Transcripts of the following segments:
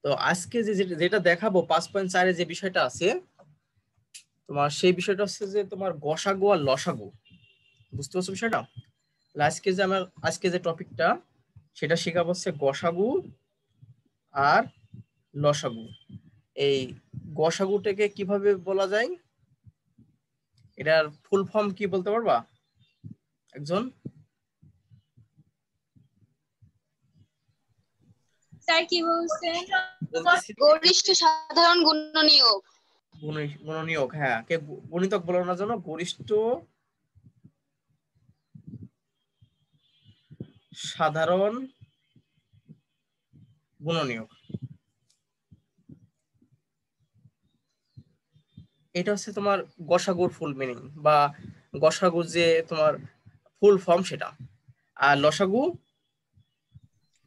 তো আজকে যেটা দেখাবো 5.4 যে বিষয়টা আছে তোমার, সেই বিষয়টা হচ্ছে যে তোমার গসাগু আর লসাগু। বুঝতে পারছো বিষয়টা? আজকে যে টপিকটা সেটা শেখাবো হচ্ছে গসাগু আর লসাগু। এই গসাগুটাকে কিভাবে বলা যায়, এটার ফুল ফর্ম কি বলতে পারবা একজন? স্যার কি বলছেন? বলতেছি গরিষ্ঠ সাধারণ গুণনীয়ক। গুণনীয়ক, হ্যাঁ, কে গুণিতক বলো না জানো, গরিষ্ঠ সাধারণ গুণনীয়ক। এটা হচ্ছে তোমার গসাগুর ফুল মিনিং, বা গসাগুর যে তোমার ফুল ফর্ম সেটা। আর লসাগু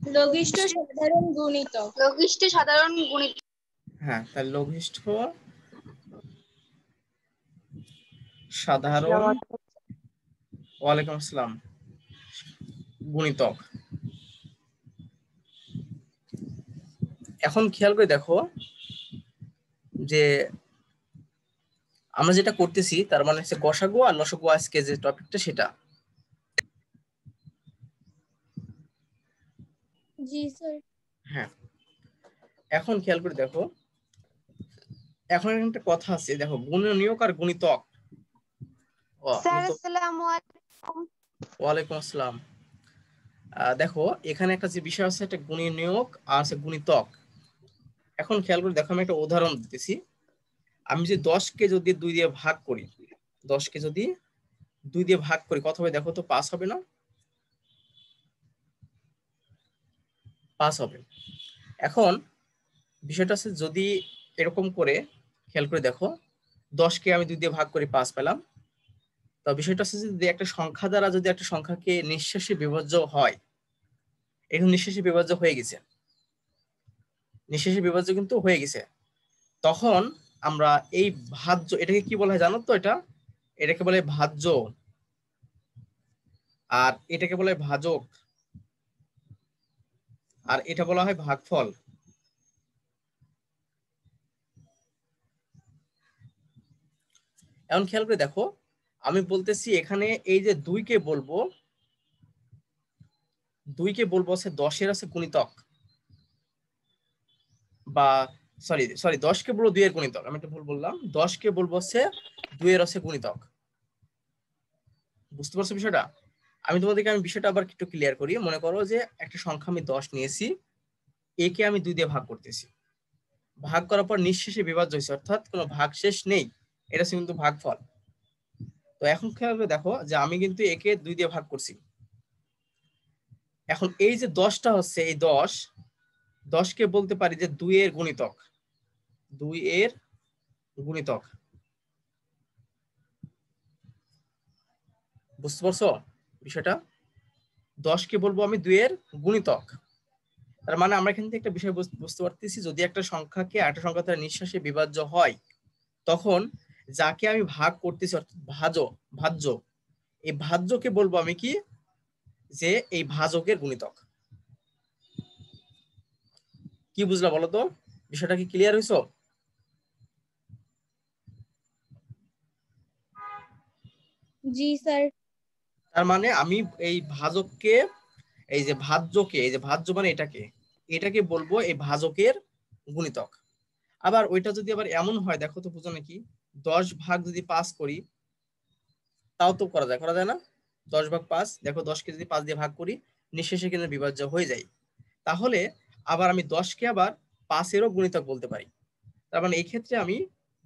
লঘিষ্ঠ সাধারণ গুণিতক। লঘিষ্ঠ সাধারণ গুণিতক। হ্যাঁ, তার লঘিষ্ঠ সাধারণ, ওয়ালাইকুম আসসালাম, গুণিতক। এখন খেয়াল করে দেখো যে আমরা যেটা করতেছি তার মানে হচ্ছে গসাগু আর লসাগু, আজকে যে টপিকটা সেটা। জি স্যার। হ্যাঁ, এখন খেয়াল করে দেখো, এখন একটা কথা আছে, দেখো গুণনীয়ক আর গুণিতক। স্যার আসসালামু আলাইকুম। ওয়ালাইকুম আসসালাম। দেখো এখানে একটা যে বিষয় আছে, একটা গুণনীয়ক আর আছে গুণিতক। এখন খেয়াল করে দেখো, আমি একটা উদাহরণ দিতেছি। আমি যদি 10কে যদি 2 দিয়ে ভাগ করি, 10কে যদি 2 দিয়ে ভাগ করি কত হবে দেখো তো? 5 হবে না? 5 হবে। এখন বিষয়টা আছে, যদি এরকম করে খেয়াল করে দেখো, 10কে আমি 2 দিয়ে ভাগ করি 5 পেলাম। তো বিষয়টা হচ্ছে যদি একটা সংখ্যা দ্বারা যদি একটা সংখ্যাকে নিঃশেষে বিভাজ্য হয়, এখন নিঃশেষে বিভাজ্য হয়ে গেছে, নিঃশেষে বিভাজ্য কিন্তু হয়ে গেছে, তখন আমরা এই ভাজ্য, এটাকে কি বলা হয় জানো তো? এটাকে বলে ভাজ্য, আর এটাকে বলে ভাজক, আর এটা বলা হয় ভাগফল। এখন খেয়াল করে দেখো, আমি বলতেছি এখানে এই যে 2কে বলবো, 2কে বলবো হচ্ছে 10-এর আছে গুণিতক, বা সরি সরি 10কে বলবো 2 এর গুণিতক, আমি একটা ভুল বললাম, 10কে বলবো হচ্ছে 2 এর আছে গুণিতক। বুঝতে পারছো বিষয়টা? আমি বিষয়টা আবার একটু ক্লিয়ার করি। মনে করো যে একটা সংখ্যা আমি 10 নিয়েছি, একে আমি 2 দিয়ে ভাগ করতেছি, ভাগ করার পর নিঃশেষে বিভাজ্য হয়েছে, অর্থাৎ কোনো ভাগশেষ নেই, এটা হচ্ছে কিন্তু ভাগফল। তো এখন খেয়াল করে দেখো যে আমি কিন্তু একে 2 দিয়ে ভাগ করছি। এখন এই যে 10টা হচ্ছে, এই 10কে বলতে পারি যে 2 এর গুণিতক, 2 এর গুণিতক। বুঝতে পারছো বিষয়টা? 10কে বলবো আমি 2 এর গুণিতক। তার মানে আমরা এখান থেকে একটা বিষয় বুঝতে পারতেছি, যদি একটা সংখ্যাকে আরেকটা সংখ্যা দ্বারা নিঃশেষে বিভাজ্য হয়, তখন যাকে আমি ভাগ করতেছি অর্থাৎ ভাজ্য, এই ভাজ্যকে বলবো আমি কি, যে এই ভাজকের গুণিতক। কি বুঝলা বলো তো? বিষয়টা কি ক্লিয়ার হইছো? জি স্যার। তার মানে আমি এই ভাজককে, এই যে ভাজ্যকে, এই যে ভাজ্য মানে এটাকে বলবো এই ভাজকের গুণিতক। আবার ওইটা যদি আবার এমন হয়, দেখো তো বুঝো নাকি, 10 ভাগ যদি 5 করি, তাও তো করা যায় না? 10 ভাগ 5, দেখো 10কে যদি 5 দিয়ে ভাগ করি, নিঃশেষে কিন্তু বিভাজ্য হয়ে যায়। তাহলে আবার আমি 10কে আবার 5-এরও গুণিতক বলতে পারি। তার মানে এই ক্ষেত্রে আমি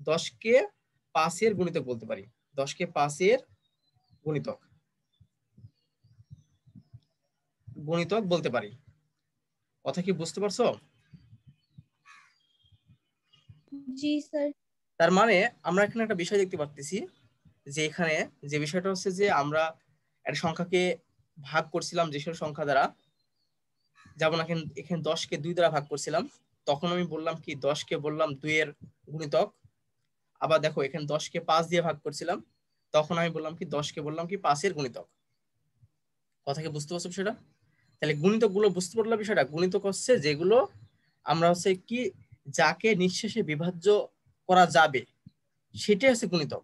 10কে 5-এর গুণিতক বলতে পারি, 10কে 5-এর গুণিতক গুণিতক বলতে পারি। কথা কি বুঝতে পারছো? জি স্যার। তার মানে আমরা এখানে একটা বিষয় দেখতে পাচ্ছি, যে এখানে যে বিষয়টা হচ্ছে যে আমরা একটা সংখ্যাকে ভাগ করছিলাম যেসব সংখ্যা দ্বারা, যেমন এখানে এখানে 10কে 2 দ্বারা ভাগ করছিলাম, তখন আমি বললাম কি, 10কে বললাম 2 এর গুণিতক। আবার দেখো এখানে 10কে 5 দিয়ে ভাগ করছিলাম, তখন আমি বললাম কি, 10কে বললাম কি 5-এর গুণিতক। কথা কি বুঝতে পারছো সেটা? তাহলে গুণিতক গুলো বুঝতে পারলাম বিষয়টা। গুণিতক হচ্ছে যেগুলো আমরা হচ্ছে কি যাকে নিঃশেষে বিভাজ্য করা যাবে সেটাই হচ্ছে গুণিতক।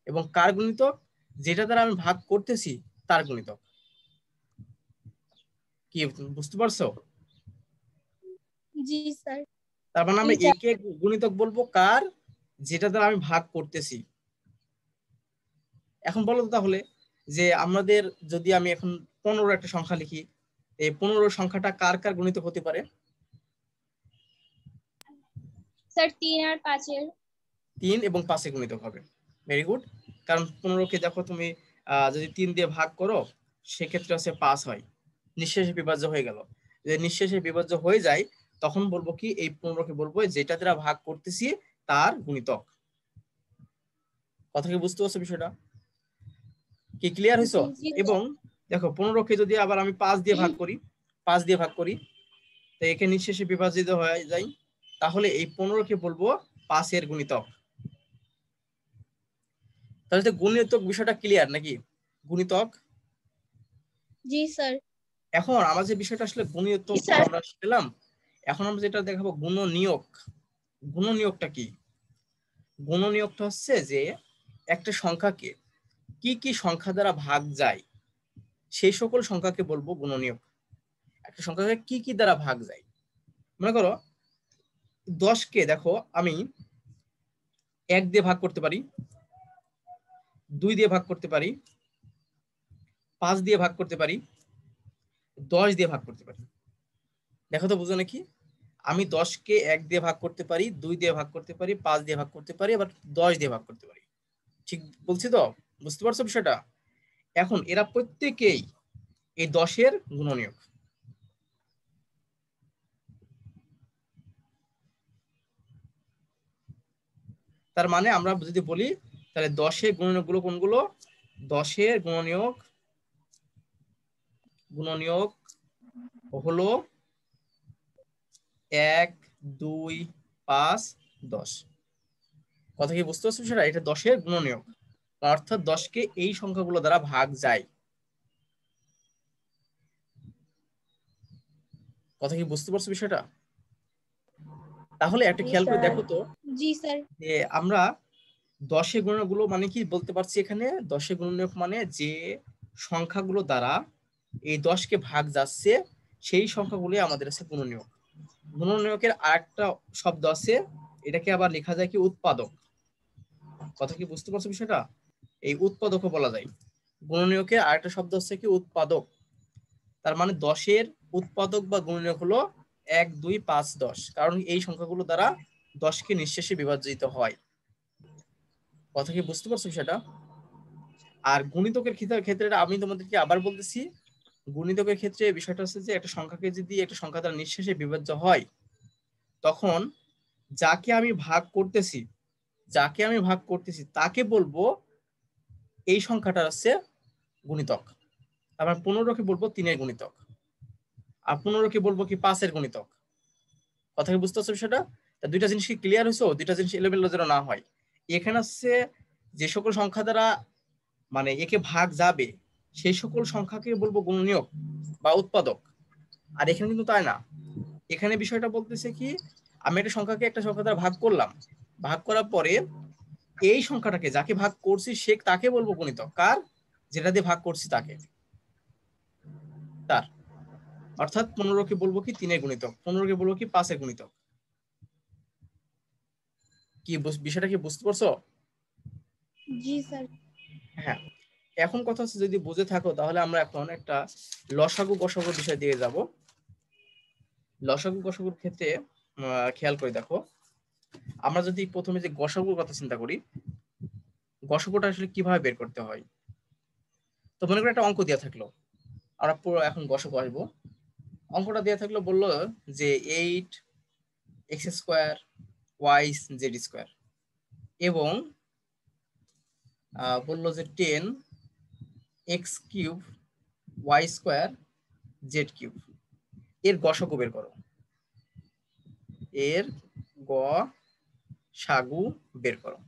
এবং কার গুণিতক? যেটা দ্বারা আমি ভাগ করতেছি তার গুণিতক। কি বুঝতে পারছো? জি স্যার। তার মানে আমরা একে গুণিতক বলবো কার? যেটা দ্বারা আমি ভাগ করতেছি। এখন বলো তো তাহলে যে আমাদের যদি আমি এখন 15 একটা সংখ্যা লিখি, এই 15 সংখ্যাটা কার কার গুণিতক হতে পারে? স্যার 3 আর 5 এর। 3 এবং 5 গুণিতক হবে। Very good. কারণ 15কে দেখো তুমি যদি 3 দিয়ে ভাগ করো সেক্ষেত্রে হচ্ছে 5 হয়, নিঃশেষে বিভাজ্য হয়ে গেল। যদি নিঃশেষে বিভাজ্য হয়ে যায় তখন বলবো কি এই 15কে বলবো যেটা দ্বারা ভাগ করতেছি তার গুণিতক। কথা কি বুঝতে পারছো বিষয়টা? কি ক্লিয়ার হইছো? জি এবং দেখো 15কে যদি আবার আমি 5 দিয়ে ভাগ করি, 5 দিয়ে ভাগ করি, তো একে নিঃশেষে বিভাজিত হয়ে যায়, তাহলে এই 15কে বলবো 5 এর গুণিতক। তাহলে তো গুণিতক বিষয়টা ক্লিয়ার নাকি? গুণিতক। জি স্যার। এখন আমার যে বিষয়টা আসলে গুণিতক আমরা শিখলাম, এখন আমরা যেটা দেখাবো গুণনীয়ক। গুণনীয়কটা কি? গুণনীয়কটা হচ্ছে যে একটা সংখ্যাকে কি কি সংখ্যা দ্বারা ভাগ যায় সেই সকল সংখ্যাকে বলবো গুণনীয়ক। একটা সংখ্যাকে কি কি দ্বারা ভাগ যায়, মনে করো 10কে দেখো আমি 1 দিয়ে ভাগ করতে পারি, 2 দিয়ে ভাগ করতে পারি, 5 দিয়ে ভাগ করতে পারি, 10 দিয়ে ভাগ করতে পারি। দেখো তো বুঝো নাকি? আমি 10কে 1 দিয়ে ভাগ করতে পারি, 2 দিয়ে ভাগ করতে পারি, 5 দিয়ে ভাগ করতে পারি, আবার 10 দিয়ে ভাগ করতে পারি। ঠিক বলছি তো? বুঝতে পারছো বিষয়টা? এখন এরা প্রত্যেকেই এই 10-এর গুণনীয়ক। তার মানে আমরা যদি বলি তাহলে 10-এর গুণনীয়ক গুলো কোনগুলো? 10-এর গুণনীয়ক গুণনীয়ক হলো 1, 2, 5, 10। কথা কি বুঝতে পারছো সেটা? এটা 10-এর গুণনীয়ক, অর্থাৎ 10কে এই সংখ্যাগুলো দ্বারা ভাগ যায়। কথা কি বুঝতে পারছো বিষয়টা? তাহলে একটা খেয়াল করে দেখো তো জি স্যার। যে আমরা 10-এর গুণনীয়ক গুলো মানে কি বলতে পারছি এখানে? 10-এর গুণনীয়ক মানে যে সংখ্যাগুলো দ্বারা এই 10কে ভাগ যাচ্ছে সেই সংখ্যাগুলো আমাদের আছে গুণনীয়ক। গুণনীয়কের আরেকটা শব্দ আছে, এটাকে আবার লেখা যায় কি উৎপাদক। কথা কি বুঝতে পারছো বিষয়টা? এই উৎপাদকও বলা যায়। গুণনীয়কের আরেকটা শব্দ হচ্ছে কি উৎপাদক। তার মানে 10-এর উৎপাদক বা গুণনীয়ক হলো 1, 2, 5, 10, কারণ এই সংখ্যাগুলো দ্বারা 10কে নিঃশেষে বিভাজিত হয়। কথা কি বুঝতে পারছো সেটা? আর গুণিতকের ক্ষেত্রে আমি তোমাদেরকে আবার বলতেছি, গুণিতকের ক্ষেত্রে বিষয়টা হচ্ছে যে একটা সংখ্যাকে যদি একটা সংখ্যা দ্বারা নিঃশেষে বিভাজ্য হয় তখন যাকে আমি ভাগ করতেছি তাকে বলবো এই সংখ্যাটা হচ্ছে গুণিতক। আবার 15কে বলবো 3-এর গুণিতক, আর 15কে বলবো কি 5-এর গুণিতক। কথা কি বুঝতে পারছো সেটা? তা দুইটা জিনিস কি ক্লিয়ার হয়েছে? দুইটা জিনিস এলোমেলো যেন না হয়। এখানে হচ্ছে যে সকল সংখ্যা দ্বারা মানে একে ভাগ যাবে সেই সকল সংখ্যাকে বলবো গুণনীয়ক বা উৎপাদক। আর এখানে কিন্তু তাই না। এখানে বিষয়টা বলতেছে কি আমি একটা সংখ্যাকে একটা সংখ্যা দ্বারা ভাগ করলাম, ভাগ করার পরে এই সংখ্যাটাকে যাকে ভাগ করছি সে তাকে বলবো গুণিতক। কার? যেটা দিয়ে ভাগ করছি তাকে, তার। অর্থাৎ 15কে বলবো কি 3-এর গুণিতক, 15কে বলবো কি 5-এর গুণিতক। কি বিষয়টা কি বুঝতে পারছো? জি স্যার। হ্যাঁ। এখন কথা হচ্ছে যদি বুঝে থাকো তাহলে আমরা এখন একটা লসাগু গসাগুর বিষয় দিয়ে যাব। লসাগু গসাগুর ক্ষেত্রে খেয়াল করে দেখো, আমরা যদি প্রথমে যে গসাগুর কথা চিন্তা করি, গসাগুটা আসলে কিভাবে বের করতে হয়। তো মনে করি একটা অঙ্ক দেওয়া থাকলো, আমরা পুরো এখন গসাগু আসবো। অঙ্কটা দেওয়া থাকলো, বললো যে 8x² y z² এবং বললো যে 10x³ y² z³ এর গসাগু বের করো। এর গসাগু বের করো।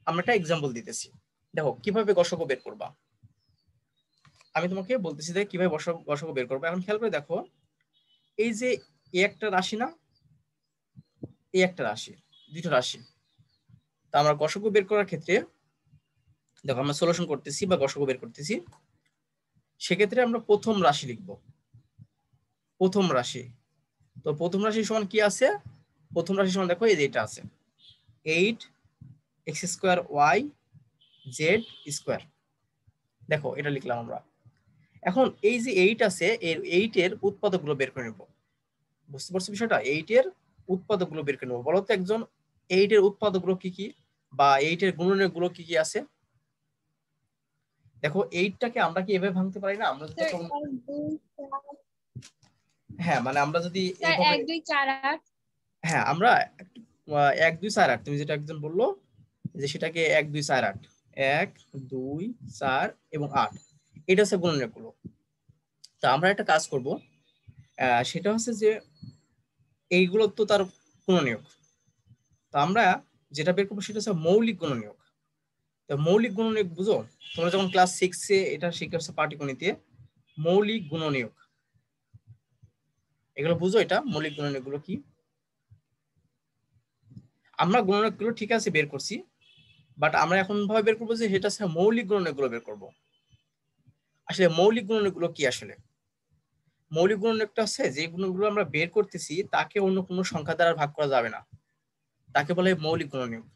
আমরা একটা এক্সাম্পল দিতেছি, দেখো কিভাবে গসাগু বের করবা। আমি তোমাকে বলতেছি যে কিভাবে গসাগু বের করবো। এখন খেয়াল করে দেখো, এই যে এ একটা রাশি না, এ একটা রাশি, দুটো রাশি। তা আমরা গসাগু বের করার ক্ষেত্রে দেখো আমরা সলিউশন করতেছি বা গসাগু বের করতেছি, সেক্ষেত্রে আমরা প্রথম রাশি লিখব, প্রথম রাশি। তো প্রথম রাশি সমান কি আছে, প্রথম রাশি সমান দেখো এই যে এটা আছে 8x² y z²। দেখো এটা লিখলাম আমরা। এখন এই যে 8 আছে, এর 8 এর উৎপাদকগুলো বের করে নেব। বুঝতে পারছো বিষয়টা? 8 এর উৎপাদকগুলো বের করে নেব। বলো তো একজন 8 এর উৎপাদকগুলো কি কি, বা 8 এর গুণনীয়কগুলো কি কি আছে? দেখো 8টাকে আমরা কি এভাবে ভাঙতে পারি না? আমরা যদি হ্যাঁ মানে আমরা যদি এইভাবে 1 2 4 8। হ্যাঁ আমরা 1 2 4 8 তুমি যেটা একজন বললো যে সেটাকে 1 2 4 8, 1 2 4 এবং 8, এটা হচ্ছে গুণনীয়কগুলো। তা আমরা একটা কাজ করব, সেটা হচ্ছে যে এইগুলো তো তার গুণনীয়ক। তো আমরা যেটা বের করবো সেটা হচ্ছে মৌলিক গুণনীয়ক। তো মৌলিক গুণনীয়ক বুঝো, তোমরা যখন ক্লাস 6 এ এটা শিখেছো পাটিগণিতে, মৌলিক গুণনীয়ক এগুলো বুঝো। এটা মৌলিক গুণনীয়কগুলো কি? আমরা গুণনীয়কগুলো ঠিক আছে বের করছি, বাট আমরা এখন ভাবে বের করবো যে সেটা হচ্ছে মৌলিক গুণনীয়কগুলো বের করব। আসলে মৌলিক গুণনীয়কগুলো কি? আসলে মৌলিক গুণনীয়কটা হচ্ছে যে গুণগুলো আমরা বের করতেছি তাকে অন্য কোনো সংখ্যা দ্বারা ভাগ করা যাবে না, তাকে বলে মৌলিক গুণনীয়ক।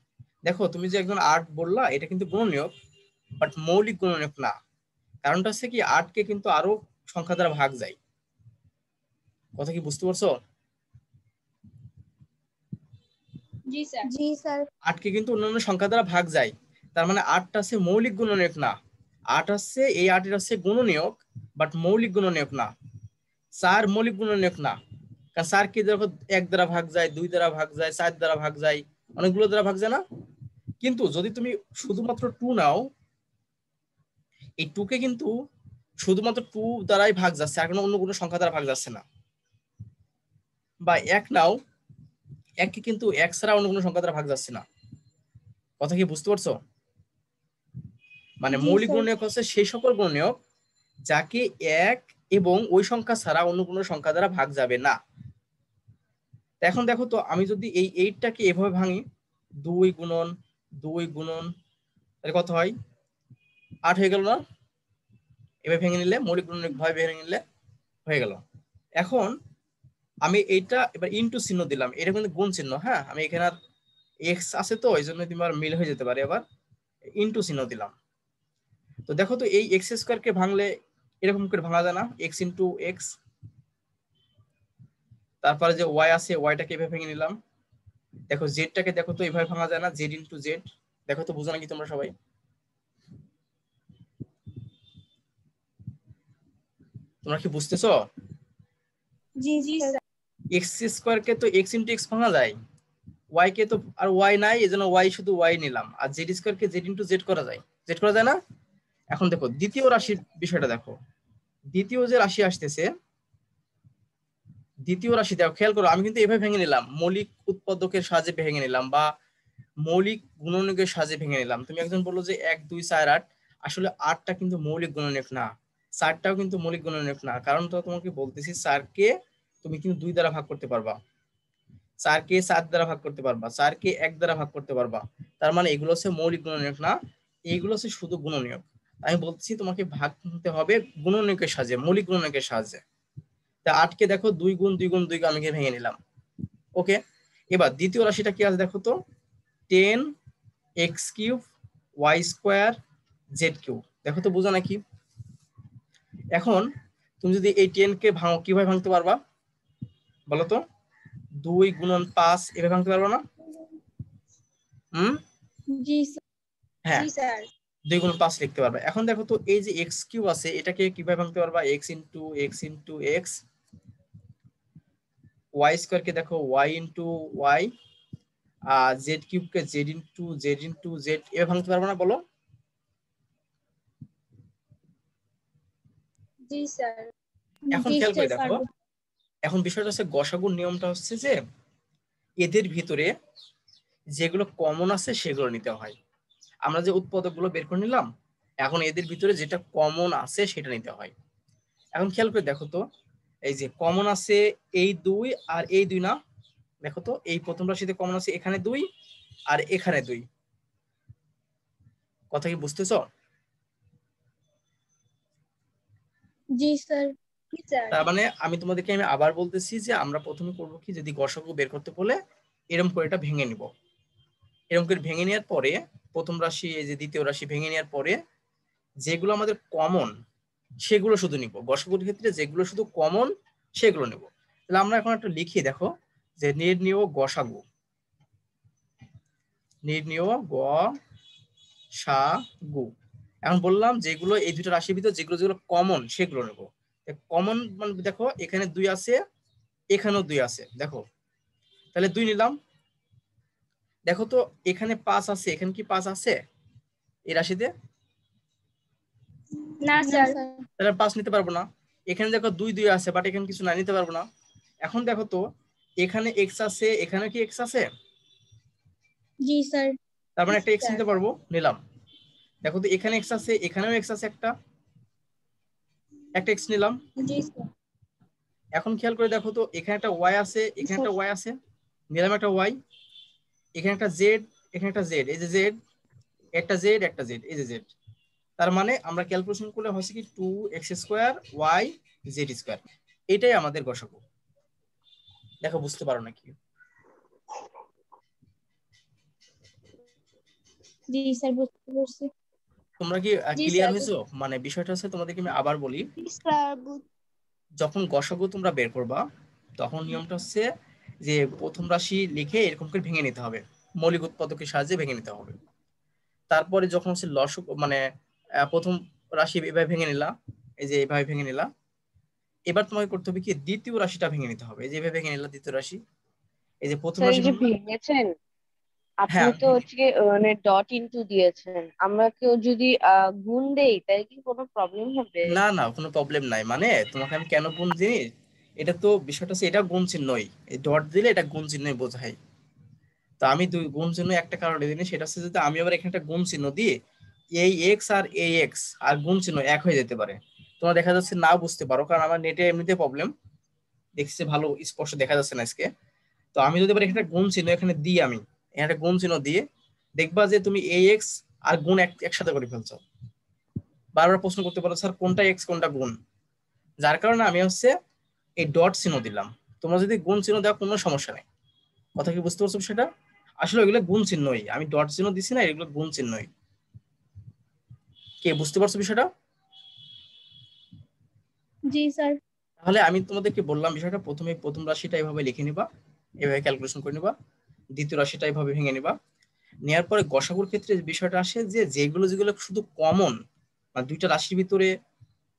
দেখো তুমি যে একজন 8 বললা, এটা কিন্তু গুণনীয়ক, বাট মৌলিক গুণনীয়ক না। কারণটা হচ্ছে কি 8কে কিন্তু আরো সংখ্যা দ্বারা ভাগ যায়। কথা কি বুঝতে পারছো? জি স্যার। জি স্যার। 8কে কিন্তু অন্যান্য সংখ্যা দ্বারা ভাগ যায়, তার মানে 8টা হচ্ছে মৌলিক গুণনীয়ক না। 8 হচ্ছে এই 8 হচ্ছে গুণনীয়ক, বাট মৌলিক গুণনীয়ক না। 4 মৌলিক গুণনীয়ক না, কারণ 4 কি দেখো 1 দ্বারা ভাগ যায়, 2 দ্বারা ভাগ যায়, 4 দ্বারা ভাগ যায়, অনেকগুলো দ্বারা ভাগ যায় না? কিন্তু যদি তুমি শুধুমাত্র 2 নাও, এই 2 কে কিন্তু শুধুমাত্র 2 দ্বারাই ভাগ যাচ্ছে, আর কোনো অন্য কোনো সংখ্যা দ্বারা ভাগ যাচ্ছে না। বা 1 নাও, 1 কে কিন্তু 1 ছাড়া অন্য কোনো সংখ্যা দ্বারা ভাগ যাচ্ছে না। কথা কি বুঝতে পারছো? মানে মৌলিক গুণনীয়ক হচ্ছে সেই সকল গুণনীয়ক যাকে 1 এবং ওই সংখ্যা ছাড়া অন্য কোনো সংখ্যা দ্বারা ভাগ যাবে না। এখন দেখো তো, আমি যদি এই 8টাকে এভাবে ভাঙি, 2 গুণন 2 গুণন, তাহলে কত হয়? 8 হয়ে গেল না? এভাবে ভেঙে নিলে, মৌলিক গুণনীয়ক ভাবে ভেঙে নিলে হয়ে গেল। এখন আমি এইটা এবার ইনটু চিহ্ন দিলাম, এটা কিন্তু গুণ চিহ্ন। হ্যাঁ, আমি এখানে আর এক্স আছে তো এই জন্য তোমার মিল হয়ে যেতে পারে। আবার ইনটু চিহ্ন দিলাম। তো দেখো তো এই x² কে ভাঙলে এরকম করে ভাঙা যায় না? X into x. তারপরে যে ওয়াই আছে, ওয়াইটাকে এভাবে ভেঙে নিলাম। দেখো জেডটাকে দেখো তো এভাবে ভাঙা যায় না? Z into Z. দেখো তো, বুঝো নাকি তোমরা সবাই? তোমরা কি বুঝতেছো? জি জি স্যার। x² কে তো এক্স ইনটু এক্স ভাঙা যায়, ওয়াই কে তো আর ওয়াই নাই, এজন্য ওয়াই শুধু ওয়াই নিলাম। আর z² কে জেড ইনটু জেড করা যায়, জেড করা যায় না? এখন দেখো দ্বিতীয় রাশির বিষয়টা দেখো। দ্বিতীয় যে রাশি আসতেছে, দ্বিতীয় রাশি দেখো, খেয়াল করো, আমি কিন্তু এভাবে ভেঙে নিলাম, মৌলিক উৎপাদকের সাহায্যে ভেঙে নিলাম বা মৌলিক গুণনীয়কের সাহায্যে ভেঙে নিলাম। তুমি একজন বললো যে 1 2 4 8, আসলে 8টা কিন্তু মৌলিক গুণনীয়ক না, 4টাও কিন্তু মৌলিক গুণনীয়ক না। কারণ তো তোমাকে বলতেছি 4কে তুমি কিন্তু 2 দ্বারা ভাগ করতে পারবা, 4কে 4 দ্বারা ভাগ করতে পারবা, 4কে 1 দ্বারা ভাগ করতে পারবা। তার মানে এগুলো হচ্ছে মৌলিক গুণনীয়ক না, এইগুলো হচ্ছে শুধু গুণনীয়ক। আমি বলতেছি তোমাকে ভাগ করতে হবে গুণনীয়কের সাহায্যে, মৌলিক গুণনীয়কের সাহায্যে। তা 8কে দেখো 2 গুণ 2 গুণ 2 আমি ভেঙে নিলাম। ওকে, এবার দ্বিতীয় রাশিটা কি আছে দেখো তো, 10x³ y² z³ দেখো তো, বুঝো নাকি? এখন তুমি যদি এই 10 কে ভাঙো, কিভাবে ভাঙতে পারবা বলো তো? 2 গুণন 5 এভাবে ভাঙতে পারবা না? জি স্যার। হ্যাঁ, জি স্যার। 2 গুণন 5 লিখতে পারবা। এখন দেখো তো এই যে x³ আছে, এটাকে কিভাবে ভাঙতে পারবা? x into x into x, y² কে দেখো y ইনটু y, আর z³ কে z ইনটু z এভাবে ভাঙতে পারবা না বলো? জি স্যার। এখন খেয়াল করে দেখো, এখন বিষয়টা হচ্ছে গসাগুর নিয়মটা হচ্ছে যে এদের ভিতরে যেগুলো কমন আছে সেগুলো নিতে হয়। আমরা যে উৎপাদকগুলো বের করে নিলাম, এখন এদের ভিতরে যেটা কমন আছে সেটা নিতে হয়। এখন খেয়াল করে দেখো তো, এই যে কমন আছে এই 2 আর এই 2 না, দেখো তো এই প্রথম রাশিতে কমন আছে এখানে 2 আর এখানে 2। কথা কি বুঝতেছো? জি স্যার। তার মানে আমি তোমাদেরকে আমি আবার বলতেছি যে আমরা প্রথমে করব কি, যদি গসাগু বের করতে বলে এরকম করে এটা ভেঙে নিব। এরকম করে ভেঙে নেওয়ার পরে প্রথম রাশি এই যে দ্বিতীয় রাশি ভেঙে নেওয়ার পরে যেগুলো আমাদের কমন সেগুলো শুধু নিব। গসাগুর ক্ষেত্রে যেগুলো শুধু কমন সেগুলো নেব। তাহলে আমরা এখন একটা লিখি, দেখো যে নির্ণেয় গসাগু, নির্ণেয় গসাগু। এখন বললাম যেগুলো এই দুটো রাশির ভিতর যেগুলো যেগুলো কমন সেগুলো নেব। কমন মানে দেখো এখানে 2 আছে, এখানেও 2 আছে, দেখো তাহলে 2 নিলাম। দেখো তো এখানে 5 আছে, এখানে কি 5 আছে এই রাশিতে? না স্যার। তাহলে 5 নিতে পারবো না। এখানে দেখো 2 2 আছে, বাট এখানে কিছু না, নিতে পারবো না। এখন দেখো তো এখানে x আছে, এখানে কি x আছে? জি স্যার। তার মানে একটা x নিতে পারবো, নিলাম। দেখো তো এখানে x আছে, এখানেও x আছে, একটা x নিলাম। জি স্যার। এখন খেয়াল করে দেখো তো এখানে একটা y আছে, এখানে একটা y আছে, নিলাম একটা y। এখানে একটা z, এখানে একটা z, এই যে z, একটা z একটা z, এই যে z। তার মানে আমরা ক্যালকুলেশন করলে হচ্ছে কি 2x² y z²। এটাই আমাদের গসাগু। দেখো বুঝতে পারো নাকি? জি স্যার, বুঝতে পারছি। তোমরা কি জি ক্লিয়ার স্যার। হয়েছো? মানে বিষয়টা হচ্ছে তোমাদেরকে আমি আবার বলি, জি স্যার। যখন গসাগু তোমরা বের করবা তখন নিয়মটা হচ্ছে যে প্রথম রাশি লিখে এরকম করে ভেঙে নিতে হবে, মৌলিক উৎপাদকের সাহায্যে ভেঙে নিতে হবে। তারপরে যখন হচ্ছে লসক মানে প্রথম রাশি এভাবে ভেঙে নিলা, এই যে এভাবে ভেঙে নিলা, এবার তোমাকে করতে হবে কি দ্বিতীয় রাশিটা ভেঙে নিতে হবে। এই যে এভাবে ভেঙে নিলা দ্বিতীয় রাশি, এই যে প্রথম স্যার রাশি এই যে ভাঙলাম। ভেঙেছেন আপনি হ্যাঁ তো হচ্ছে গিয়ে, মানে ডট ইনটু দিয়েছেন, আমরা কেউ যদি গুণ দেই তাই কি কোনো প্রবলেম হবে? না না, কোনো প্রবলেম নাই। মানে তোমাকে আমি কেন গুণ জিনিস, এটা তো বিষয়টা হচ্ছে এটা গুণ চিহ্নই, এই ডট দিলে এটা গুণ চিহ্নই বোঝায়। তো আমি দুই গুণ চিহ্ন একটা কারণে দিই, সেটা হচ্ছে যদি আমি আবার এখানে একটা গুণ চিহ্ন দিই, এই এক্স আর এই এক্স আর গুণ চিহ্ন এক হয়ে যেতে পারে। তোমরা দেখা যাচ্ছে না বুঝতে পারো, কারণ আমার নেটে এমনিতে প্রবলেম, দেখছি ভালো স্পষ্ট দেখা যাচ্ছে না আজকে। তো আমি যদি এবার এখানে একটা গুণ চিহ্ন এখানে দিই, আমি এখানে একটা গুণ চিহ্ন দিয়ে দেখবা যে তুমি এই এক্স আর গুণ একসাথে করে ফেলছো। বারবার প্রশ্ন করতে পারো স্যার কোনটা এক্স কোনটা গুণ, যার কারণে আমি হচ্ছে এই ডট চিহ্ন দিলাম। তোমরা যদি গুণ চিহ্ন দেওয়া কোনো সমস্যা নেই। কথা কি বুঝতে পারছো সেটা? আসলে ওইগুলো গুণ চিহ্নই, আমি ডট চিহ্ন দিছি না, এগুলো গুণ চিহ্নই। কে বুঝতে পারছো বিষয়টা? জি স্যার। তাহলে আমি তোমাদেরকে বললাম বিষয়টা, প্রথমে প্রথম রাশিটা এভাবে লিখে নিবা, এভাবে ক্যালকুলেশন করে নিবা, দ্বিতীয় রাশিটা এভাবে ভেঙে নিবা। নেওয়ার পরে গসাগুর ক্ষেত্রে বিষয়টা আসে যে যেগুলো যেগুলো শুধু কমন, মানে দুইটা রাশির ভিতরে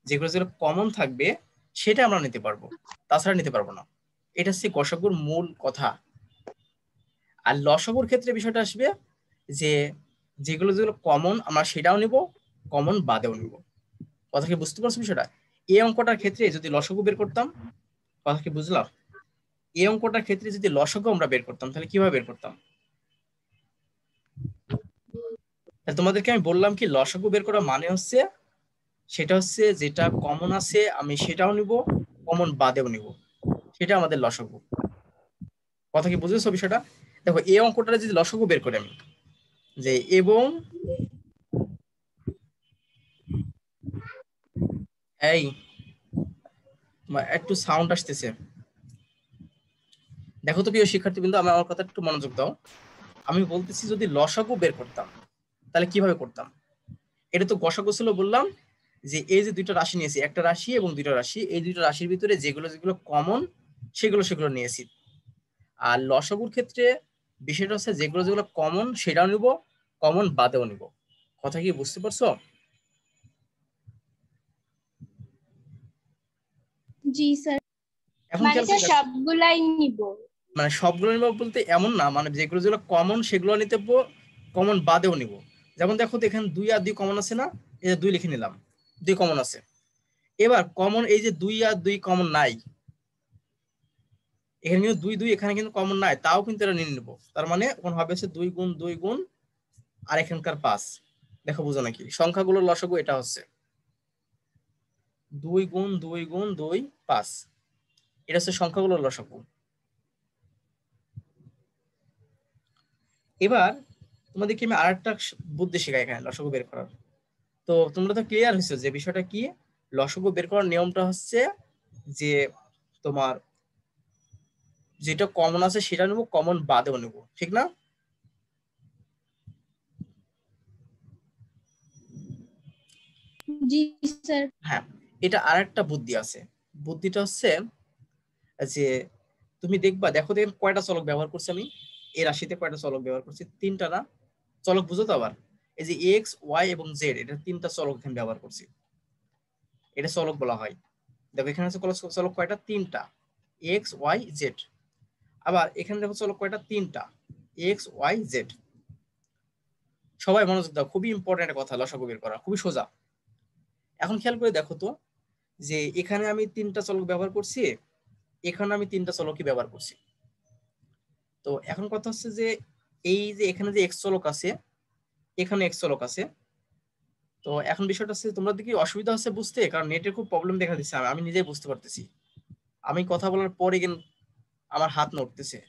যেগুলো যেগুলো কমন থাকবে সেটা আমরা নিতে পারবো, তাছাড়া নিতে পারবো না। এটা হচ্ছে গসাগুর মূল কথা। আর লসাগুর ক্ষেত্রে বিষয়টা আসবে যে যেগুলো যেগুলো কমন আমরা সেটাও নিব, কমন বাদেও নিব। কথা কি বুঝতে পারছো বিষয়টা? এই অঙ্কটার ক্ষেত্রে যদি লসাগু বের করতাম, কথা কি বুঝলাম? এই অঙ্কটার ক্ষেত্রে যদি লসাগু আমরা বের করতাম তাহলে কিভাবে বের করতাম? তাহলে তোমাদেরকে আমি বললাম কি লসাগু বের করা মানে হচ্ছে সেটা হচ্ছে যেটা কমন আছে আমি সেটাও নিব, কমন বাদেও নিব, সেটা আমাদের লসাগু। কথা কি বুঝেছো বিষয়টা? দেখো এই অঙ্কটা যদি লসাগু বের করি আমি, যে এবং এই একটু সাউন্ড আসতেছে, দেখো তো প্রিয় শিক্ষার্থী বিন্দু, আমি আমার কথা একটু মনোযোগ দাও। আমি বলতেছি যদি লসাগু বের করতাম তাহলে কিভাবে করতাম। এটা তো গসাগু ছিল বললাম, যে এই যে দুইটা রাশি নিয়েছি, একটা রাশি এবং দুইটা রাশি, এই দুইটা রাশির ভিতরে যেগুলো যেগুলো কমন সেগুলো সেগুলো নিয়েছি। আর লসাগুর ক্ষেত্রে বিষয়টা হচ্ছে যেগুলো যেগুলো কমন সেটাও নিব, কমন বাদেও নিব। কথা কি বুঝতে পারছো? জি স্যার। এখন মানে খেয়াল করে স্যার দেখো, সবগুলাই নিব? মানে সবগুলো নিব বলতে এমন না, মানে যেগুলো যেগুলো কমন সেগুলো নিতে, কমন বাদেও নিব। যেমন দেখো তো এখানে 2 আর 2 কমন আছে না, এই যে 2 লিখে নিলাম, 2 কমন আছে। এবার কমন এই যে 2 আর 2 কমন নাই, এখানে কিন্তু 2 2 এখানে কিন্তু কমন নাই, তাও কিন্তু এটা নিয়ে নিব। তার মানে এখন হবে হচ্ছে 2 গুণ 2 গুণ আর এখানকার 5। দেখো বুঝো নাকি সংখ্যাগুলোর লসাগু এটা হচ্ছে 2 গুণ 2 গুণ 2 5। এটা হচ্ছে সংখ্যাগুলোর লসাগু। এবার তোমাদেরকে আমি আরেকটা বুদ্ধি শেখাই এখানে লসাগু বের করার। তো তোমরা তো ক্লিয়ার হয়েছে যে বিষয়টা কি, লসাগু বের করার নিয়মটা হচ্ছে যে তোমার যেটা কমন আছে সেটা নেবো, কমন বাদেও নেবো, ঠিক না? জি স্যার। হ্যাঁ, এটা আরেকটা বুদ্ধি আছে। বুদ্ধিটা হচ্ছে যে তুমি দেখবা, দেখো দেখেন কয়টা চলক ব্যবহার করছি আমি এই রাশিতে, কয়টা চলক ব্যবহার করছি, তিনটা না? চলক বুঝো তো? আবার এই যে এক্স ওয়াই এবং জেড, এটা তিনটা চলক এখানে ব্যবহার করছি, এটা চলক বলা হয়। দেখো এখানে আছে চলক কয়টা, তিনটা, এক্স ওয়াই জেড। আবার এখানে দেখো চলক কয়টা, তিনটা, এক্স ওয়াই জেড। সবাই মনোযোগ দাও, খুবই ইম্পর্টেন্ট কথা, লসাগু বের করা খুবই সোজা। এখন খেয়াল করে দেখো তো যে এখানে আমি তিনটা চলক ব্যবহার করছি, এখানে আমি তিনটা চলকই ব্যবহার করছি। তো এখন কথা হচ্ছে যে এই যে এখানে যে এক্স চলক আছে, এখানে এক্স চলক আছে। তো এখন বিষয়টা হচ্ছে তোমরা কি অসুবিধা হচ্ছে বুঝতে, কারণ নেটের খুব প্রবলেম দেখা দিচ্ছে, আমি নিজেই বুঝতে পারতেছি। আমি কথা বলার পরে কিন্তু আমার হাত নড়তেছে।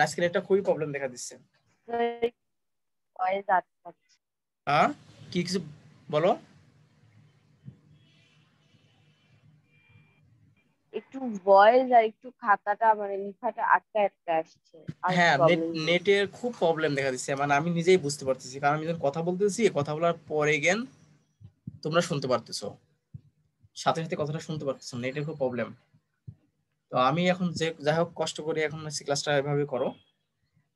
আজকে নেটটা খুবই প্রবলেম দেখা দিচ্ছে। ভয়েস আটকাচ্ছে। হ্যাঁ, কি কিছু বলো। একটু ভয়েস আর একটু খাতাটা মানে লেখাটা আটকা আটকা আসছে, আর হ্যাঁ, প্রবলেম হচ্ছে। নেটের খুব প্রবলেম দেখা দিচ্ছে, মানে আমি নিজেই বুঝতে পারতেছি, কারণ আমি যখন কথা বলতেছি, কথা বলার পরে গেন তোমরা শুনতে পারতেছো, সাথে সাথে কথাটা শুনতে পারতেছো, নেটের খুব প্রবলেম। তো আমি এখন যে যাই হোক কষ্ট করে এখন ক্লাসটা এভাবে করো,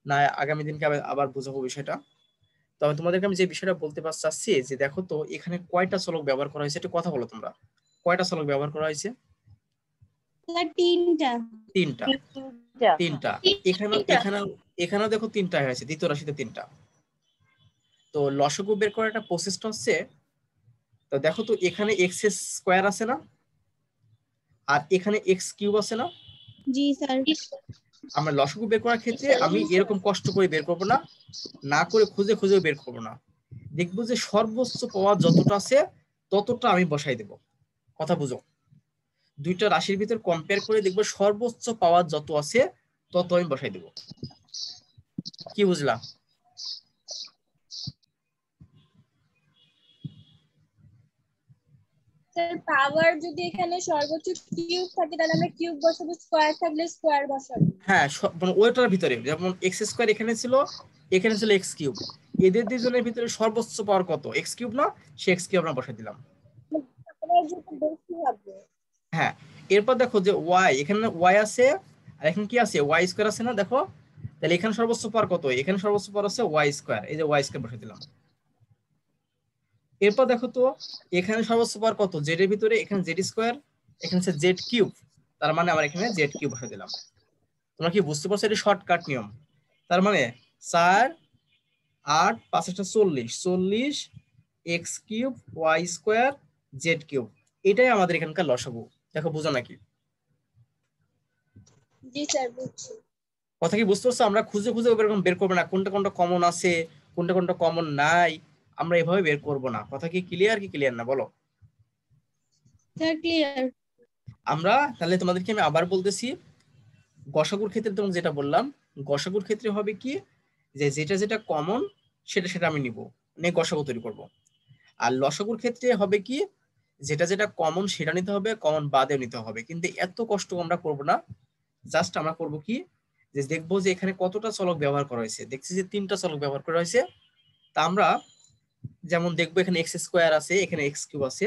না আগামী দিনকে আবার বুঝাবো বিষয়টা। তবে তোমাদেরকে আমি যে বিষয়টা বলতে চাচ্ছি যে দেখো তো এখানে কয়টা চলক ব্যবহার করা হয়েছে, একটু কথা বলো তোমরা, কয়টা চলক ব্যবহার করা হয়েছে? স্যার তিনটা। তিনটা। তিনটা। তিনটা। এখানে এখানে এখানেও দেখো তিনটা হয়েছে, দ্বিতীয় রাশিতে তিনটা। তো লসাগু বের করার একটা প্রসেসটা হচ্ছে, তো দেখো তো এখানে এক্স স্কোয়ার আছে না, আর এখানে এক্স কিউব আছে না? জি স্যার। আমরা লসাগু বের করার ক্ষেত্রে আমি এরকম কষ্ট করে বের করবো না, না করে খুঁজে খুঁজে বের করবো না, দেখবো যে সর্বোচ্চ পাওয়ার যতটা আছে ততটা আমি বসাই দেব। কথা বুঝো, দুইটা রাশির ভিতর কম্পেয়ার করে দেখবো সর্বোচ্চ পাওয়ার যত আছে তত আমি বসাই দেব। কি বুঝলা? স্যার পাওয়ার যদি এখানে সর্বোচ্চ কিউব থাকে তাহলে আমরা কিউব বসাবো, স্কোয়ার থাকলে স্কোয়ার বসাবো। হ্যাঁ, মানে ওইটার ভিতরে যেমন এক্স স্কোয়ার এখানে ছিল, এখানে ছিল এক্স কিউব, এদের দুজনের ভিতরে সর্বোচ্চ পাওয়ার কত, এক্স কিউব না, সে এক্স কিউব আমরা বসাই দিলাম। পাওয়ার যেটা বেশি হবে। হ্যাঁ, এরপর দেখো যে ওয়াই, এখানে ওয়াই আছে আর এখানে কি আছে, ওয়াই স্কোয়ার আছে না? দেখো তাহলে এখানে সর্বোচ্চ পাওয়ার কত, এখানে সর্বোচ্চ পাওয়ার আছে ওয়াই স্কোয়ার, এই যে ওয়াই স্কোয়ার বসে দিলাম। এরপর দেখো তো এখানে সর্বোচ্চ পাওয়ার কত, জেড এর ভিতরে, এখানে জেড স্কোয়ার, এখানে হচ্ছে জেড কিউব, তার মানে আমার এখানে জেড কিউব বসে দিলাম। তোমরা কি বুঝতে পারছো? এটা শর্টকাট নিয়ম। তার মানে 4 8 5 40, 40 x cube y square z cube, এটাই আমাদের এখানকার লসাগু। দেখো বুঝো নাকি? জি স্যার বুঝছি। কথা কি বুঝতে পারছো? আমরা খুঁজে খুঁজে এরকম বের করবো না কোনটা কোনটা কমন আছে, কোনটা কোনটা কমন নাই, আমরা এভাবে বের করব না। কথা কি ক্লিয়ার, কি ক্লিয়ার না বলো? Sir clear. আমরা তাহলে তোমাদেরকে আমি আবার বলতেছি, গসাগুর ক্ষেত্রে তোমাকে যেটা বললাম, গসাগুর ক্ষেত্রে হবে কি যে যেটা যেটা কমন সেটা সেটা আমি নিব, নিয়ে গসাগু তৈরি করব। আর লসাগুর ক্ষেত্রে হবে কি, যেটা যেটা কমন সেটা নিতে হবে, কমন বাদেও নিতে হবে। কিন্তু এত কষ্ট আমরা করব না, জাস্ট আমরা করব কি, যে দেখবো যে এখানে কতটা চলক ব্যবহার করা হয়েছে, দেখছি যে তিনটা চলক ব্যবহার করা হয়েছে। তা আমরা যেমন দেখবো এখানে এক্স স্কোয়ার আছে, এখানে এক্স কিউব আছে,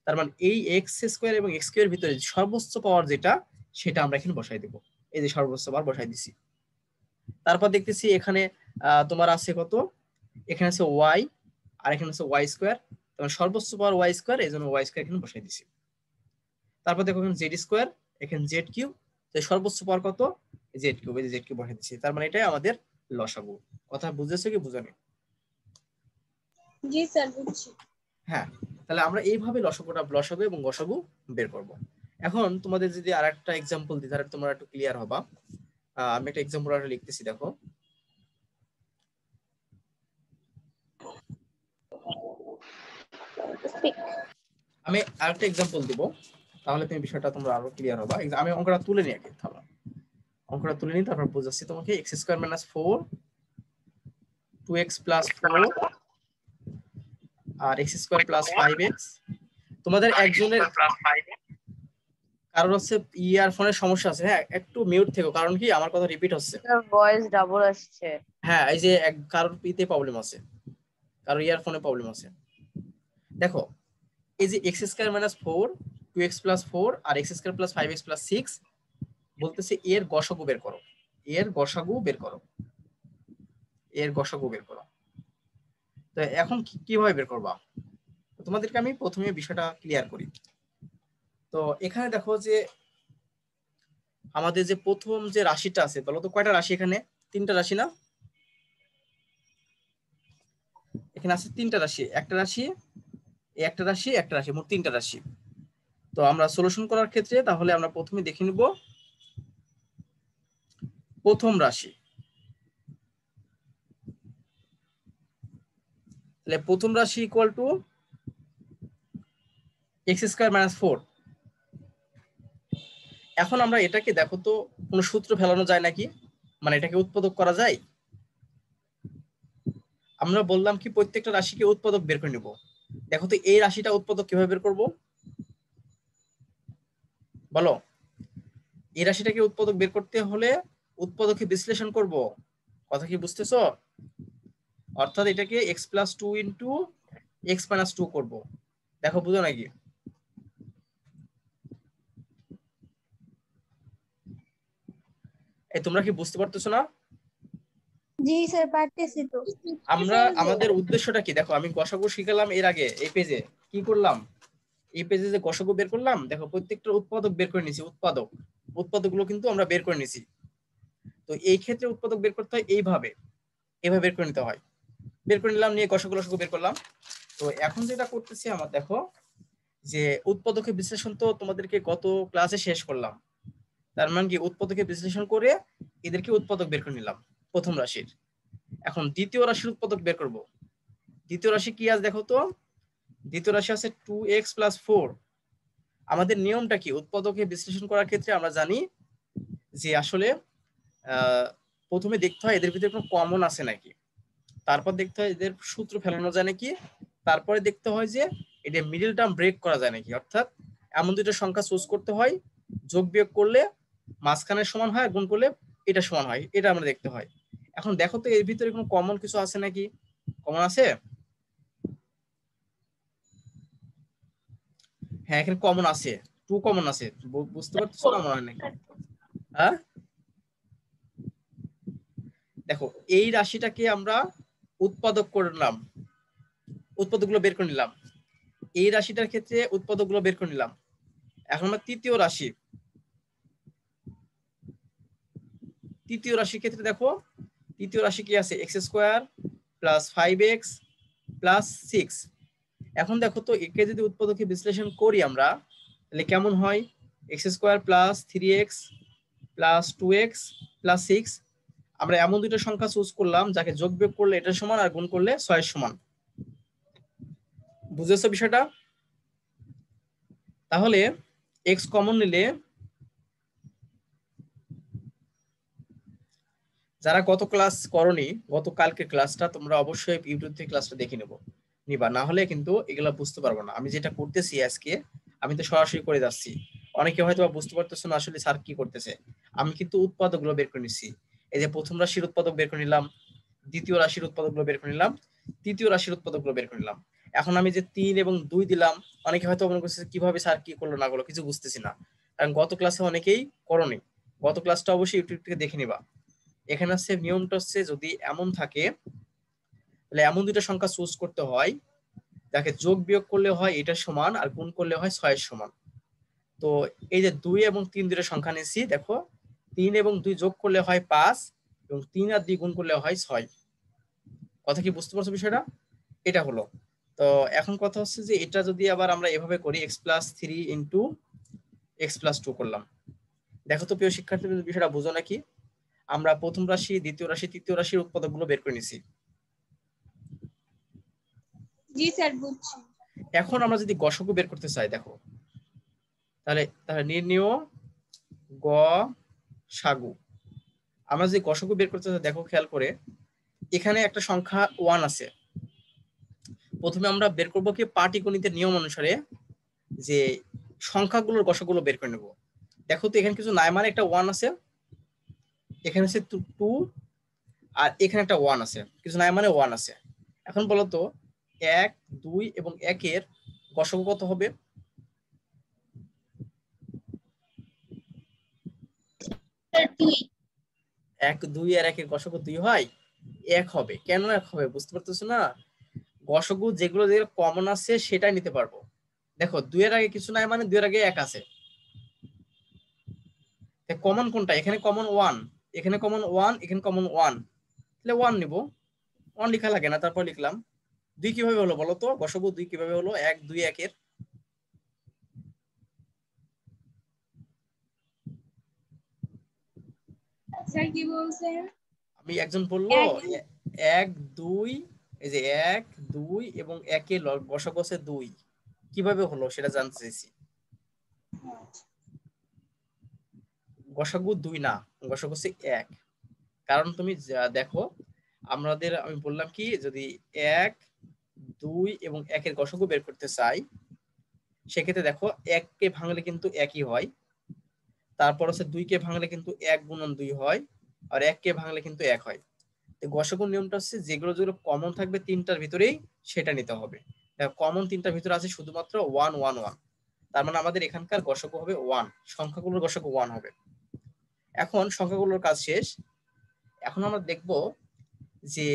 তার মানে এই এক্স স্কোয়ার এবং এক্স কিউব এর ভিতরে সর্বোচ্চ পাওয়ার যেটা সেটা আমরা এখানে বসাই দেবো। এই যে সর্বোচ্চ পাওয়ার বসাই দিছি। তারপর দেখতেছি এখানে তোমার আছে কত, এখানে আছে ওয়াই আর এখানে আছে ওয়াই স্কোয়ার, তোমার সর্বোচ্চ পাওয়ার ওয়াই স্কোয়ার, এই জন্য ওয়াই স্কোয়ার এখানে বসাই দিছি। তারপর দেখো এখানে জেড স্কোয়ার, এখানে জেড কিউব, তো সর্বোচ্চ পাওয়ার কত, জেড কিউব, এই যে জেড কিউব বসাই দিচ্ছি। তার মানে এটাই আমাদের লসাগু। কথা বুঝেছো কি বুঝানি? জি স্যার বুঝছি। হ্যাঁ, তাহলে আমরা এইভাবে লসাগু এবং গসাগু বের করব। এখন তোমাদের যদি আরেকটা एग्जांपल দিই তাহলে তোমরা একটু ক্লিয়ার হবা। আমি একটা एग्जांपल লিখতেছি, দেখো। আমি আরেকটা एग्जांपल দেব, তাহলে তুমি বিষয়টা তোমরা আরো ক্লিয়ার হবে। আমি অঙ্কটা তুলে নিই আগে, থামো অঙ্কটা তুলে নিই, তারপর বুঝাচ্ছি তোমাকে। x² - 4 2x + 4 আর x² + 5x। তোমাদের একজনের কারণ হচ্ছে ইয়ারফোনের সমস্যা আছে, হ্যাঁ একটু মিউট থেকো, কারণ কি আমার কথা রিপিট হচ্ছে। স্যার ভয়েস ডাবল আসছে। হ্যাঁ এই যে কারোর পিতে প্রবলেম আছে, কারোর ইয়ারফোনে প্রবলেম আছে। দেখো এই যে x² - 4 2x + 4 আর x² + 5x + 6 বলতেছে এর গসাগু বের করো, এর গসাগু বের করো, এর গসাগু বের করো। তো এখন কিভাবে বের করবা, তোমাদেরকে আমি প্রথমে বিষয়টা ক্লিয়ার করি। তো এখানে দেখো যে আমাদের যে প্রথম যে রাশিটা আছে, বলো তো কয়টা রাশি এখানে? তিনটা রাশি না? এখানে আছে তিনটা রাশি, একটা রাশি, একটা রাশি, একটা রাশি, মোট তিনটা রাশি। তো আমরা সলিউশন করার ক্ষেত্রে তাহলে আমরা প্রথমে দেখে নিব প্রথম রাশি। তাহলে প্রথম রাশি ইকুয়াল টু x² - 4। এখন আমরা এটাকে দেখো তো কোনো সূত্র ফেলানো যায় নাকি, মানে এটাকে উৎপাদক করা যায়? আমরা বললাম কি প্রত্যেকটা রাশিকে উৎপাদক বের করে নিব। দেখো তো এই রাশিটা উৎপাদক কিভাবে বের করব, বলো। এই রাশিটাকে উৎপাদক বের করতে হলে উৎপাদকে বিশ্লেষণ করব, কথা কি বুঝতেছো? অর্থাৎ এটাকে x + 2 * x - 2 করব। দেখো বুঝো নাকি? এই তোমরা কি বুঝতে পারতেছো না? জি স্যার পারতেছি তো। আমরা আমাদের উদ্দেশ্যটা কি দেখো, আমি গসাগু শিখালাম এর আগে এই পেজে, কি করলাম এই পেজে যে গসাগু বের করলাম, দেখো প্রত্যেকটা উৎপাদক বের করে নিছি, উৎপাদকগুলো কিন্তু আমরা বের করে নিছি। তো এই ক্ষেত্রে উৎপাদক বের করতে হয় এইভাবে, এভাবে বের করে নিতে হয়। বের করে নিলাম, নিয়ে গসাগু লসাগু বের করলাম। তো এখন যেটা করতেছি আমার দেখো যে উৎপাদকের বিশ্লেষণ তো তোমাদেরকে গত ক্লাসে শেষ করলাম। তার মানে কি উৎপাদকে বিশ্লেষণ করে এদেরকে উৎপাদক বের করে নিলাম প্রথম রাশির। এখন দ্বিতীয় রাশির উৎপাদক বের করব। দ্বিতীয় রাশি কি আছে দেখো তো, দ্বিতীয় রাশি আছে 2x + 4। আমাদের নিয়মটা কি, উৎপাদকে বিশ্লেষণ করার ক্ষেত্রে আমরা জানি যে আসলে প্রথমে দেখতে হয় এদের ভিতরে কোনো কমন আছে নাকি, তারপর দেখতে হয় এদের সূত্র ফেলানো যায় নাকি, তারপরে দেখতে হয় যে এটা মিডল টার্ম ব্রেক করা যায় নাকি। অর্থাৎ এমন দুটো সংখ্যা চুজ করতে হয়, যোগ বিয়োগ করলে মাঝখানের সমান হয়, গুণ করলে এটা সমান হয়, এটা আমরা দেখতে হয়। এখন দেখো তো এর ভিতরে কোনো কমন কিছু আছে নাকি, কমন আছে? হ্যাঁ এখানে কমন আছে, 2 কমন আছে, বুঝতে পারতেছো না মনে হয় নাকি? হ্যাঁ দেখো এই রাশিটাকে আমরা উৎপাদক করলাম, উৎপাদকগুলো বের করে নিলাম। এই রাশিটার ক্ষেত্রে উৎপাদকগুলো বের করে নিলাম। এখন আমরা তৃতীয় রাশি, তৃতীয় রাশির ক্ষেত্রে দেখো তৃতীয় রাশি কি আছে, x² + 5x + 6। এখন দেখো তো একে যদি উৎপাদকে বিশ্লেষণ করি আমরা, তাহলে কেমন হয়, x² + 3x + 2x + 6। আমরা এমন দুটো সংখ্যা চুজ করলাম যাকে যোগ বিয়োগ করলে এটা সমান আর গুণ করলে 6 এর সমান। বুঝেছো বিষয়টা? তাহলে x কমন নিলে, যারা গত ক্লাস করনি, গত কালকে ক্লাসটা তোমরা অবশ্যই ইউটিউব থেকে ক্লাসটা দেখে নিবা, না হলে কিন্তু এগুলা বুঝতে পারবো না। আমি যেটা করতেছি আজকে, আমি তো সরাসরি করে যাচ্ছি। অনেকে হয়তো বুঝতে পারতেছো না আসলে স্যার কি করতেছে। আমি কিন্তু উৎপাদকগুলো বের করে নিচ্ছি। এই যে প্রথম রাশির উৎপাদক বের করে নিলাম, দ্বিতীয় রাশির উৎপাদকগুলো বের করে নিলাম, তৃতীয় রাশির উৎপাদকগুলো বের করে নিলাম। এখন আমি যে 3 এবং 2 দিলাম, অনেকে হয়তো মনে করছে কিভাবে স্যার কি করলো না করলো, কিছু বুঝতেছি না, কারণ গত ক্লাসে অনেকেই করনি। গত ক্লাসটা অবশ্যই ইউটিউব থেকে দেখে নিবা। এখানে হচ্ছে নিয়মটা হচ্ছে যদি এমন থাকে তাহলে এমন দুটো সংখ্যা চুজ করতে হয় যাকে যোগ বিয়োগ করলে হয় এটা সমান আর গুণ করলে হয় 6 এর সমান। তো এই যে 2 এবং 3 দুটো সংখ্যা নিয়েছি, দেখো 3 এবং 2 যোগ করলে হয় 5 এবং 3 আর 2 গুণ করলে হয় 6। কথা কি বুঝতে পারছো বিষয়টা? এটা হলো। তো এখন কথা হচ্ছে যে এটা যদি আবার আমরা এভাবে করি, x + 3 * x + 2 করলাম। দেখো তো প্রিয় শিক্ষার্থীদের বিষয়টা বুঝো নাকি? আমরা প্রথম রাশি, দ্বিতীয় রাশি, তৃতীয় রাশির উৎপাদকগুলো বের করে নিছি। জি স্যার বুঝছি। এখন আমরা যদি গসাগু বের করতে চাই দেখো, তাহলে নির্ণেয় গসাগু। আমরা যদি গসাগু বের করতে চাই দেখো খেয়াল করে, এখানে একটা সংখ্যা 1 আছে। প্রথমে আমরা বের করবো কি পাটিগণিতের নিয়ম অনুসারে যে সংখ্যাগুলোর গসাগুলো বের করে নেব। দেখো তো এখানে কিছু নাই মানে একটা 1 আছে, এখানে আছে 2, আর এখানে একটা 1 আছে, কিছু নাই মানে 1 আছে। এখন বলো তো 1, 2 এবং 1 এর গসাগু কত হবে? 1, 2 আর 1 এর গসাগু 2 হয়, 1 হবে। কেন 1 হবে বুঝতে পারতেছো না? গসাগু যেগুলো কমন আছে সেটাই নিতে পারবো। দেখো 2 এর আগে কিছু নাই মানে 2 এর আগে 1 আছে, কমন কোনটা? এখানে কমন 1, এখানে কমন 1, এখানে কমন 1, তাহলে 1 নিব। 1 লেখা লাগে না, তারপর লিখলাম। 2 কিভাবে হলো বলো তো? গসাগু 2 কিভাবে হলো 1, 2, 1 এর? স্যার কি বলছেন? আমি একজন বললো 1, 2, এই যে 1, 2 এবং 1 এর গসাগু আছে 2, কিভাবে হলো সেটা জানতে চাইছি। গসাগু 2 না, গসাগু হচ্ছে 1। কারণ তুমি দেখো আমি বললাম কি যদি 1, 2 এবং 1 এর গসাগু বের করতে চাই, সেক্ষেত্রে দেখো 1 কে ভাঙলে কিন্তু 1ই হয়, তারপর হচ্ছে 2 কে ভাঙলে কিন্তু 1 গুণন 2 হয়, আর 1 কে ভাঙলে কিন্তু 1 হয়। গসাগুর নিয়মটা হচ্ছে যেগুলো কমন থাকবে তিনটার ভিতরেই সেটা নিতে হবে। কমন তিনটার ভিতরে আছে শুধুমাত্র 1, 1, 1, তার মানে আমাদের এখানকার গসাগু হবে 1, সংখ্যাগুলোর গসাগু 1 হবে। এখন সংখ্যাগুলোর কাজ শেষ। এখন আমরা দেখব যে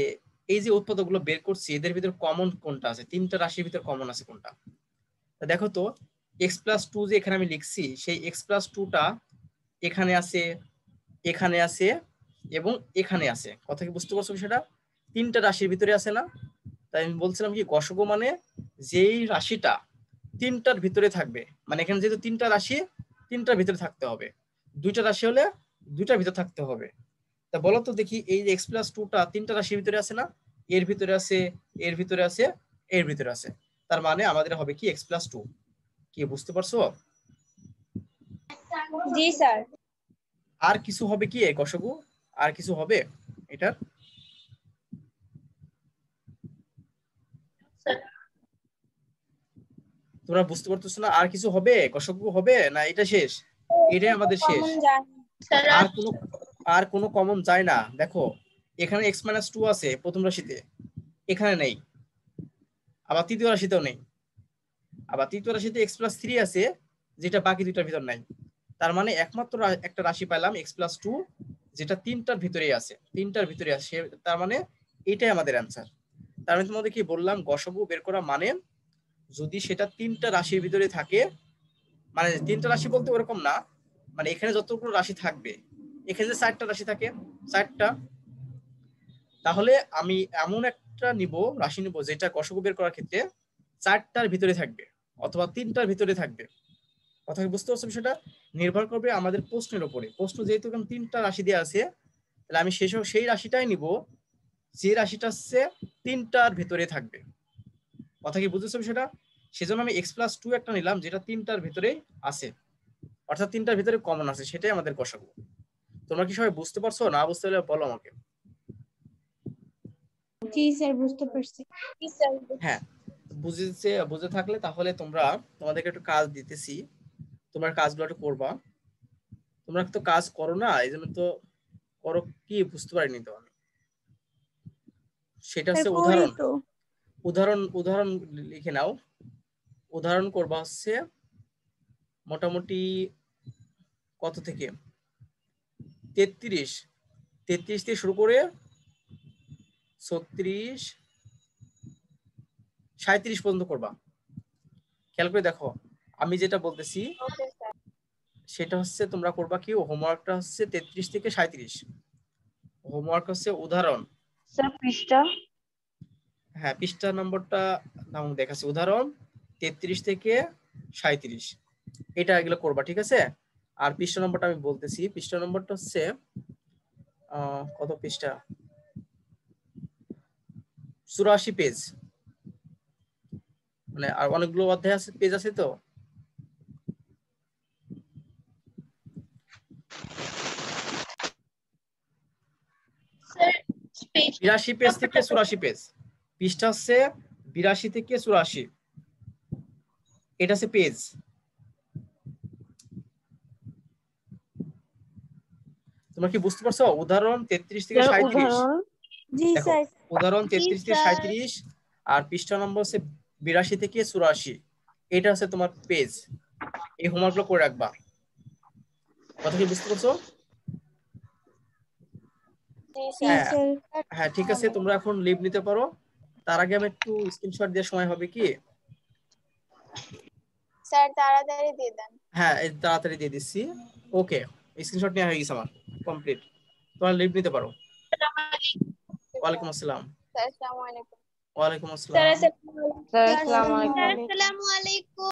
এই যে উৎপাদকগুলো বের করছি এদের ভিতরে কমন কোনটা আছে, তিনটা রাশির ভিতরে কমন আছে কোনটা। দেখো তো x+2 যে এখানে আমি লিখছি, সেই x+2টা এখানে আছে, এখানে আছে এবং এখানে আছে। কথা কি বুঝতে পারছো সেটা? তিনটা রাশির ভিতরে আছে না? তাই আমি বলছিলাম কি গসাগু মানে যেই রাশিটা তিনটার ভিতরে থাকবে, মানে এখানে যেহেতু তিনটা রাশি, তিনটার ভিতরে থাকতে হবে। দুইটা রাশি হলে দুইটার ভিতরে থাকতে হবে। তা বলো তো দেখি এই যে x+2টা তিনটা রাশির ভিতরে আছে না? এর ভিতরে আছে, এর ভিতরে আছে, এর ভিতরে আছে। তার মানে আমাদের হবে কি x+2। কি বুঝতে পারছো? জি স্যার। আর কিছু হবে কি এই গসাগু? আর কিছু হবে এটার? তোমরা বুঝতে পারতেছো না? আর কিছু হবে গসাগু হবে না এটা শেষ? এটাই আমাদের শেষ। কমন যায় আর কোনো কমন যায় না। দেখো এখানে x-2 আছে প্রথম রাশিতে, এখানে নেই, আবার তৃতীয় রাশিতেও নেই, আবার তৃতীয় রাশিতে x+3 আছে যেটা বাকি দুইটার ভিতর নাই। তার মানে একমাত্র একটা রাশি পাইলাম x+2 যেটা তিনটার ভিতরেই আছে, তিনটার ভিতরে আছে। তার মানে এটাই আমাদের অ্যান্সার। তার মানে তোমাদের কি বললাম, গসাগু বের করা মানে যদি সেটা তিনটা রাশির ভিতরে থাকে, মানে তিনটা রাশি বলতে ওরকম না, মানে এখানে যতগুলো রাশি থাকবে, এখানে যে 4টা রাশি থাকে 4টা, তাহলে আমি এমন একটা রাশি নিব যেটা গসাগু বের করার ক্ষেত্রে 4টার ভিতরে থাকবে অথবা 3টার ভিতরে থাকবে। কথা বুঝতে পারছো? সেটা নির্ভর করবে আমাদের প্রশ্নের উপরে। প্রশ্ন যেহেতু এখানে 3টা রাশি দেওয়া আছে, তাহলে আমি সেই রাশিটাই নিব যে রাশিটা হচ্ছে 3টার ভিতরে থাকবে। কথা কি বুঝতেছো সেটা? সেজন্য আমি x+2 একটা নিলাম যেটা 3টার ভিতরে আছে, অর্থাৎ 3টার ভিতরে কমন আছে, সেটাই আমাদের গসাগু। তোমরা কি সবাই বুঝতে পারছো? না বুঝতে হলে বলো আমাকে। জি স্যার বুঝতে পারছি। জি স্যার। হ্যাঁ, বুঝে থাকলে তাহলে তোমাদেরকে একটু কাজ দিতেছি, তোমার কাজগুলো একটু করবা। তোমরা তো কাজ করো না, এই জন্য তো করো কি বুঝতে পারিনি তো আমি। সেটা স্যার হচ্ছে করি তো। উদাহরণ লিখে নাও। উদাহরণ করবা হচ্ছে মোটামুটি কত থেকে 33 থেকে শুরু করে 36, 37 পর্যন্ত করবা। খেয়াল করে দেখো আমি যেটা বলতেছি ওকে স্যার। সেটা হচ্ছে তোমরা করবা কি, হোমওয়ার্কটা হচ্ছে 33 থেকে 37। হোমওয়ার্ক হচ্ছে উদাহরণ। স্যার পৃষ্ঠা? হ্যাঁ, পৃষ্ঠা নম্বরটা নাম দেখাচ্ছি, উদাহরণ 33 থেকে 37, এটা এগুলো করবা, ঠিক আছে? আর পৃষ্ঠা নম্বরটা আমি বলতেছি, পৃষ্ঠা নম্বরটা হচ্ছে কত পৃষ্ঠা, 84 পেজ। মানে আর অনেকগুলো অধ্যায় আছে, পেজ আছে তো। স্যার 82 পেজ থেকে 84 পেজ, পৃষ্ঠা হচ্ছে 82 থেকে 84, এটা হচ্ছে পেজ। তোমরা কি বুঝতে পারছো? উদাহরণ 33 থেকে 37, উদাহরণ জি দেখো স্যার উদাহরণ জি 33 থেকে স্যার 37 আর পৃষ্ঠা নম্বর হচ্ছে 82 থেকে 84, এটা হচ্ছে তোমার পেজ। এই হোমওয়ার্কগুলো করে রাখবা। কথা কি বুঝতে পারছো? জি জি হ্যাঁ স্যার স্যার। হ্যাঁ ঠিক আছে, তোমরা এখন লিভ নিতে পারো। তার আগে আমি একটু স্ক্রিনশট দেওয়ার সময় হবে কি? স্যার তাড়াতাড়ি দিয়ে দেন। হ্যাঁ এই তাড়াতাড়ি দিয়ে দিচ্ছি। ওকে, স্ক্রিনশট নেওয়া হয়ে গেছে আমার, কমপ্লিট। তোমরা লিভ নিতে পারো। ওয়ালাইকুম আসসালাম। স্যার আসসালামু আলাইকুম। ওয়ালাইকুম স্যার আসসালাম। স্যার আসসালামু আলাইকুম। আসসালামু আলাইকুম।